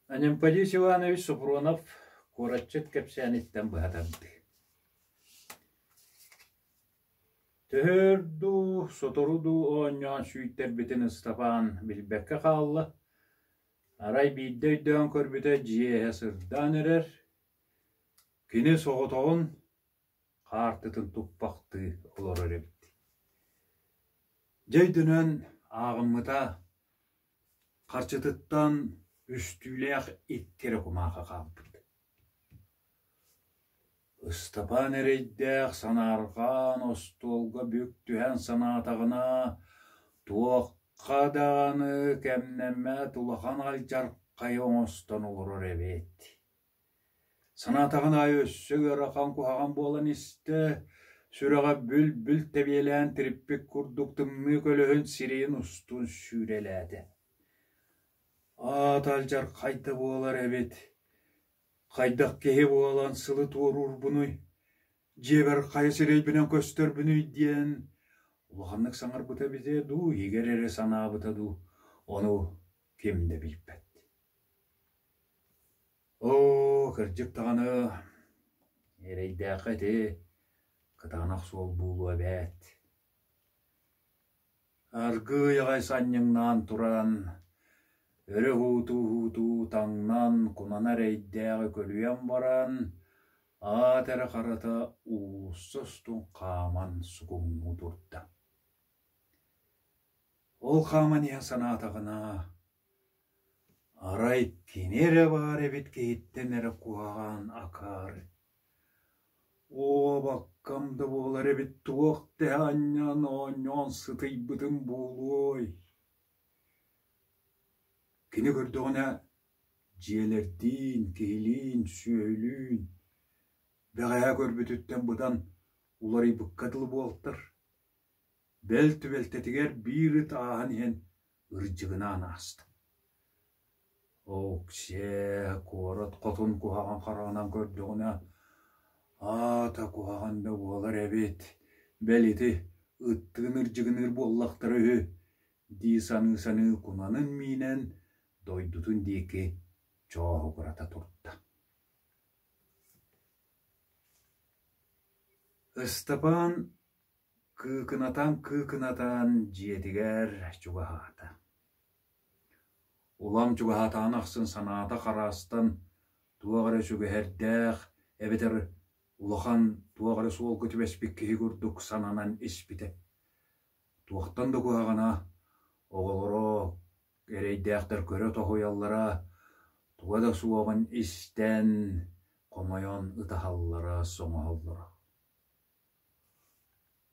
Анемпадис Иванович Супрунов куратчыт кепсяниттен быһатарды. Төһөрду, соторуду оонньоон сүйттер Стапан билбекке хаалла. Арай биддөйдөөн көрбүтө жиэһэ сырдаан эрер. Кини соҕотоҕун хаартытын туппахты олор эребит. Жайдынын аагыммыта харчытыттан үстүүлээх иттері кумааха хаалбыт. Стапан эрейдäэх санааргаан остуолга бүктүһэн санаатагына туокка даганы кэмнэммэ тулахан алжаркай оңостон олорор эбит. Санаатагына өссөгөр ахан кухаган болан исте сүрэҕэ бүл тебиэлээн тириппик курдуктыммы көлөһүн сириин устун сүүрэлээди. Аталжар кайда буолар эбит. Кайдак кеһи буолан сылы туорур буной. Жебер кайы сирейбинен көстөр буной диен. Улаханнык саңар бута бите ду, егер эре санаа бута ду. Ону кемде билбет. О, кыржык таганы эрейдээк эти кытаанак суол буулу эбет. Аргы ягай санньыңнан туран өрө хуту таңнан кунана рейдээги көлүйен баран, атары карата уустустун кааман сугуңму турда. Ол кааман ия санаатагына арай кинере бар эбит кейиттен эре куаган акары. О баккамды болар эбит туок те аннян ооньон сытыйбытын буулуой. Кини көрдөгүнө жиэлердин, кейлин, сүйөлүүн, бэгая көрбүтүттен будан улары быккадылы болтыр. Белтетигер бирит аахан иһэн ырдьыгынаан ааста. Оксе куорот котун кухаган караанан көрдөгүнө ата кухаганда болар эбит. Белити ыттыгын ырдьыгыныр боллактары ди саны кунанын минен дойдутун диэки чооху курата турда. Стапан кыыкынатан жиэтигер чугаһаата. Улам чугаһаатаан ахсын санаата караастан туагары сүгэһэрдээх эбетер улахан туагары суол көтүбэспик киһи курдук сананан испите. Туохтан да куагана оголоро эрейдээхтер көрө тохуяллара тугада суоган истен комойон ытахаллара соңоһоллора.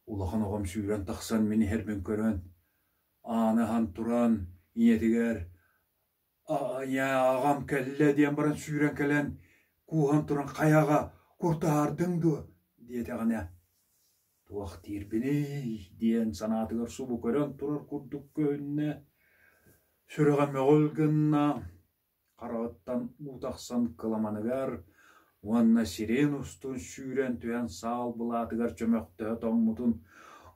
Улахан огом сүүрэн тахсан мини хербин көрөн ааныхан туран иетигер агам келле диэн баран сүүрэн келен куухан туран каяга куртаардың ду диэтегане туах тирбиней диэн санаатыгар субу көрөн турар курдук көнне сүрэҕэ мөҕөлгынна карааттан утахсан кыламаныгар уанна сирен устун сүүрэн түэн саал булаатыгар чөмөктөһө томмутун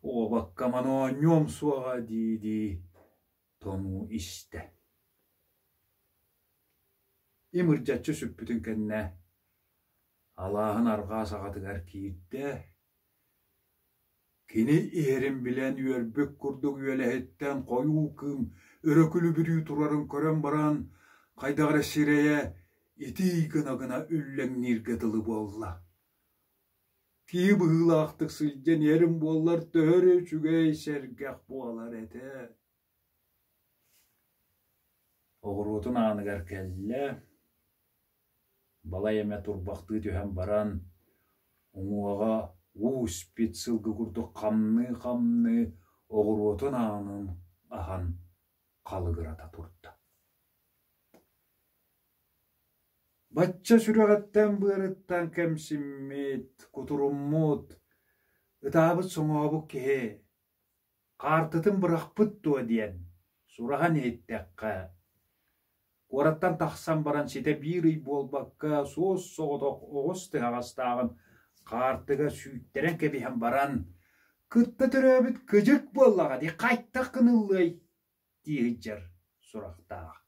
ообаккамано ньом суага дииди тону исте. Имырдьаччы сүппүтүн кэнне алааһын аргаа саҕатыгар киирде кини иһерин билэн үөрбүк курдук үөлэһиттэн койуу кым өрөкүлү бүрүү турарын көрөн баран кайдагара сирэйэ ити гына үллэҥниргэ тылы болла. Кии быһыылаахтык сылдьан эрин буоллар төһөрү чүгэй сэргэх буолар эте. Оҕуруутун ааныгар келле бала эме турбахтыы түһэн баран уҥуаҕа uuспит сылгы курдук хамны оҕуруутун аанын ахан калыгырата турда. Бачча сүрэҕэттэн быарыттан кэмсиммит, кутуруммут, ытаабыт соҥообук киһи хаартытын бырахпыт туа диэн сурахан иһиттэххэ. Куораттан тахсан баран сите биир ый буолбакка суос соҕотох оҕус тыһаҕастааҕын хаартыга сүүттерэн кэбиһэн баран кытта төрөөбүт кыдьык буоллаҕа ди кайта кыныллый диһиджэр сурахтаах.